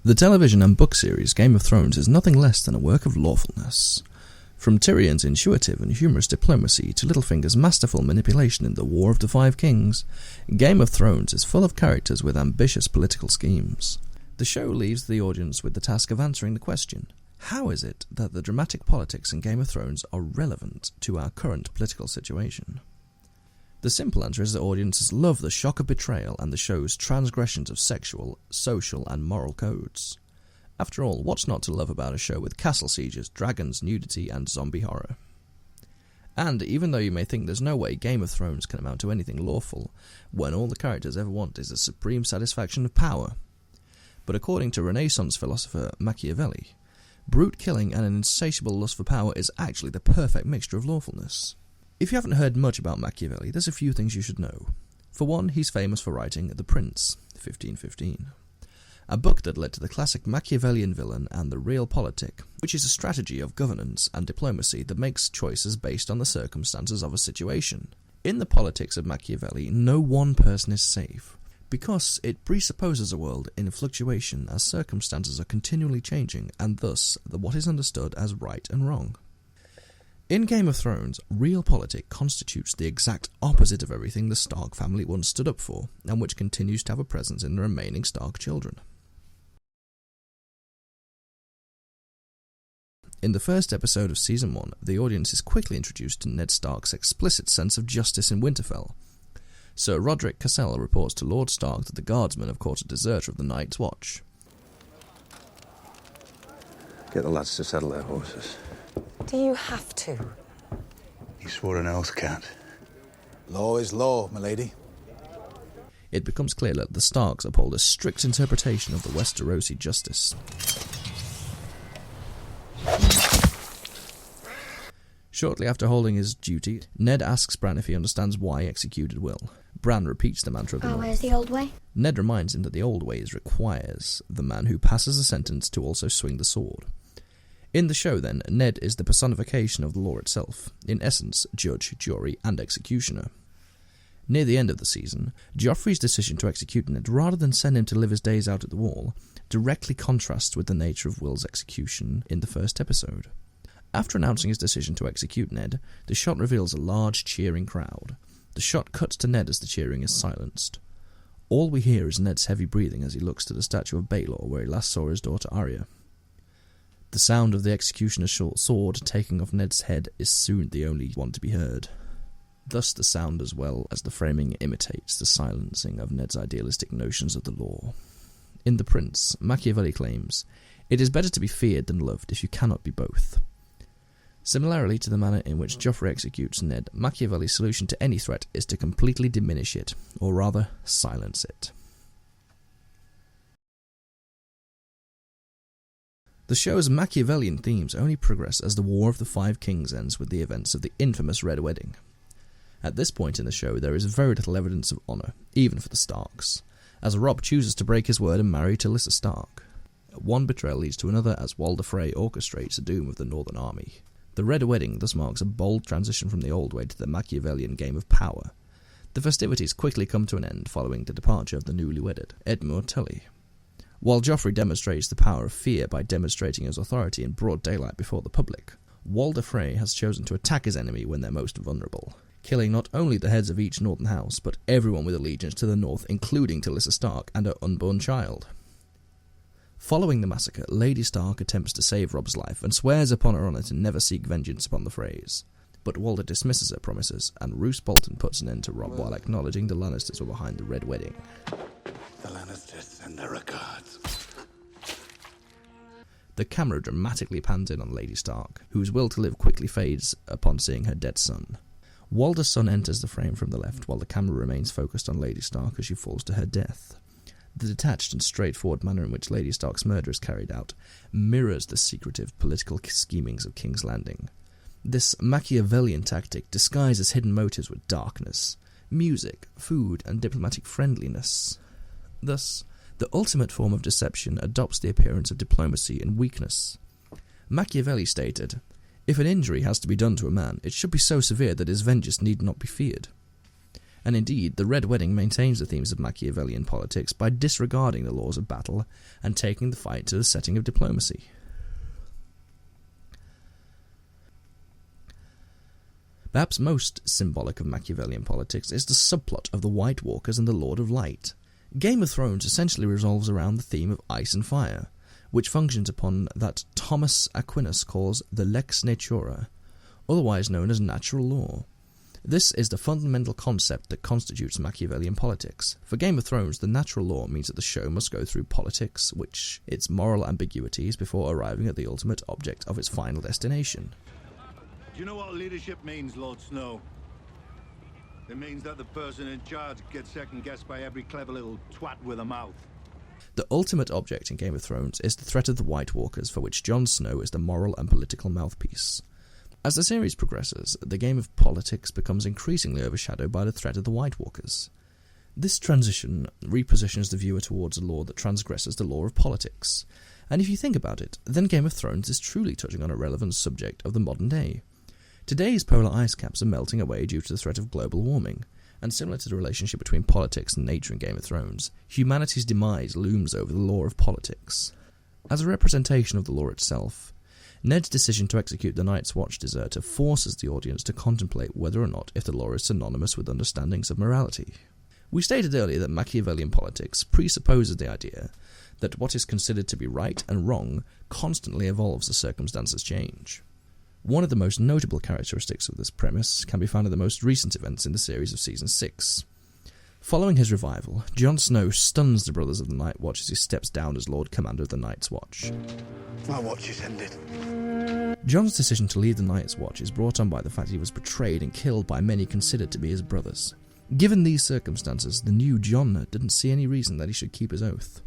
The television and book series Game of Thrones is nothing less than a work of lawfulness. From Tyrion's intuitive and humorous diplomacy to Littlefinger's masterful manipulation in the War of the Five Kings, Game of Thrones is full of characters with ambitious political schemes. The show leaves the audience with the task of answering the question, how is it that the dramatic politics in Game of Thrones are relevant to our current political situation? The simple answer is that audiences love the shock of betrayal and the show's transgressions of sexual, social and moral codes. After all, what's not to love about a show with castle sieges, dragons, nudity and zombie horror? And even though you may think there's no way Game of Thrones can amount to anything lawful, when all the characters ever want is the supreme satisfaction of power. But according to Renaissance philosopher Machiavelli, brute killing and an insatiable lust for power is actually the perfect mixture of lawfulness. If you haven't heard much about Machiavelli, there's a few things you should know. For one, he's famous for writing The Prince, 1515, a book that led to the classic Machiavellian villain and the Realpolitik, which is a strategy of governance and diplomacy that makes choices based on the circumstances of a situation. In the politics of Machiavelli, no one person is safe, because it presupposes a world in fluctuation as circumstances are continually changing, and thus what is understood as right and wrong. In Game of Thrones, Realpolitik constitutes the exact opposite of everything the Stark family once stood up for, and which continues to have a presence in the remaining Stark children. In the first episode of Season 1, the audience is quickly introduced to Ned Stark's explicit sense of justice in Winterfell. Sir Roderick Cassel reports to Lord Stark that the guardsmen have caught a deserter of the Night's Watch. Get the lads to saddle their horses. Do you have to? He swore an oath, Cat. Law is law, milady. It becomes clear that the Starks uphold a strict interpretation of the Westerosi justice. Shortly after holding his duty, Ned asks Bran if he understands why he executed Will. Bran repeats the mantra of the North. Where's the old way? Ned reminds him that the old ways requires the man who passes the sentence to also swing the sword. In the show, then, Ned is the personification of the law itself, in essence, judge, jury, and executioner. Near the end of the season, Joffrey's decision to execute Ned rather than send him to live his days out at the Wall directly contrasts with the nature of Will's execution in the first episode. After announcing his decision to execute Ned, the shot reveals a large cheering crowd. The shot cuts to Ned as the cheering is silenced. All we hear is Ned's heavy breathing as he looks to the statue of Baelor where he last saw his daughter Arya. The sound of the executioner's short sword taking off Ned's head is soon the only one to be heard. Thus the sound as well as the framing imitates the silencing of Ned's idealistic notions of the law. In The Prince, Machiavelli claims, "It is better to be feared than loved if you cannot be both." Similarly to the manner in which Joffrey executes Ned, Machiavelli's solution to any threat is to completely diminish it, or rather, silence it. The show's Machiavellian themes only progress as the War of the Five Kings ends with the events of the infamous Red Wedding. At this point in the show, there is very little evidence of honour, even for the Starks, as Robb chooses to break his word and marry Talissa Stark. One betrayal leads to another as Walder Frey orchestrates the doom of the Northern Army. The Red Wedding thus marks a bold transition from the old way to the Machiavellian game of power. The festivities quickly come to an end following the departure of the newly wedded Edmure Tully. While Joffrey demonstrates the power of fear by demonstrating his authority in broad daylight before the public, Walder Frey has chosen to attack his enemy when they're most vulnerable, killing not only the heads of each northern house, but everyone with allegiance to the north, including Talissa Stark and her unborn child. Following the massacre, Lady Stark attempts to save Robb's life and swears upon her honour to never seek vengeance upon the Freys. But Walder dismisses her promises, and Roose Bolton puts an end to Robb while acknowledging the Lannisters were behind the Red Wedding. The Lannisters send their regards. The camera dramatically pans in on Lady Stark, whose will to live quickly fades upon seeing her dead son. Walder's son enters the frame from the left, while the camera remains focused on Lady Stark as she falls to her death. The detached and straightforward manner in which Lady Stark's murder is carried out mirrors the secretive political schemings of King's Landing. This Machiavellian tactic disguises hidden motives with darkness, music, food, and diplomatic friendliness. Thus, the ultimate form of deception adopts the appearance of diplomacy and weakness. Machiavelli stated, "If an injury has to be done to a man, it should be so severe that his vengeance need not be feared." And indeed, the Red Wedding maintains the themes of Machiavellian politics by disregarding the laws of battle and taking the fight to the setting of diplomacy. Perhaps most symbolic of Machiavellian politics is the subplot of the White Walkers and the Lord of Light. Game of Thrones essentially revolves around the theme of ice and fire, which functions upon that Thomas Aquinas calls the lex natura, otherwise known as natural law. This is the fundamental concept that constitutes Machiavellian politics. For Game of Thrones, the natural law means that the show must go through politics, which its moral ambiguities, before arriving at the ultimate object of its final destination. Do you know what leadership means, Lord Snow? It means that the person in charge gets second-guessed by every clever little twat with a mouth. The ultimate object in Game of Thrones is the threat of the White Walkers, for which Jon Snow is the moral and political mouthpiece. As the series progresses, the game of politics becomes increasingly overshadowed by the threat of the White Walkers. This transition repositions the viewer towards a law that transgresses the law of politics. And if you think about it, then Game of Thrones is truly touching on a relevant subject of the modern day. Today's polar ice caps are melting away due to the threat of global warming, and similar to the relationship between politics and nature in Game of Thrones, humanity's demise looms over the law of politics. As a representation of the law itself, Ned's decision to execute the Night's Watch deserter forces the audience to contemplate whether or not if the law is synonymous with understandings of morality. We stated earlier that Machiavellian politics presupposes the idea that what is considered to be right and wrong constantly evolves as circumstances change. One of the most notable characteristics of this premise can be found in the most recent events in the series of Season 6. Following his revival, Jon Snow stuns the Brothers of the Night Watch as he steps down as Lord Commander of the Night's Watch. My watch is ended. Jon's decision to leave the Night's Watch is brought on by the fact he was betrayed and killed by many considered to be his brothers. Given these circumstances, the new Jon didn't see any reason that he should keep his oath.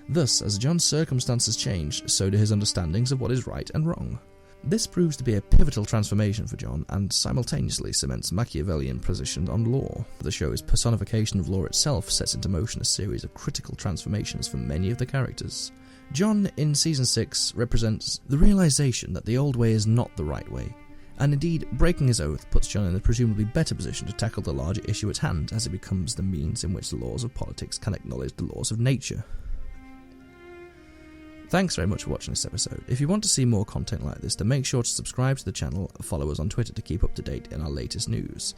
Thus, as Jon's circumstances changed, so do his understandings of what is right and wrong. This proves to be a pivotal transformation for Jon and simultaneously cements Machiavellian position on law. The show's personification of law itself sets into motion a series of critical transformations for many of the characters. Jon, in Season 6, represents the realization that the old way is not the right way, and indeed, breaking his oath puts Jon in a presumably better position to tackle the larger issue at hand, as it becomes the means in which the laws of politics can acknowledge the laws of nature. Thanks very much for watching this episode. If you want to see more content like this, then make sure to subscribe to the channel and follow us on Twitter to keep up to date in our latest news.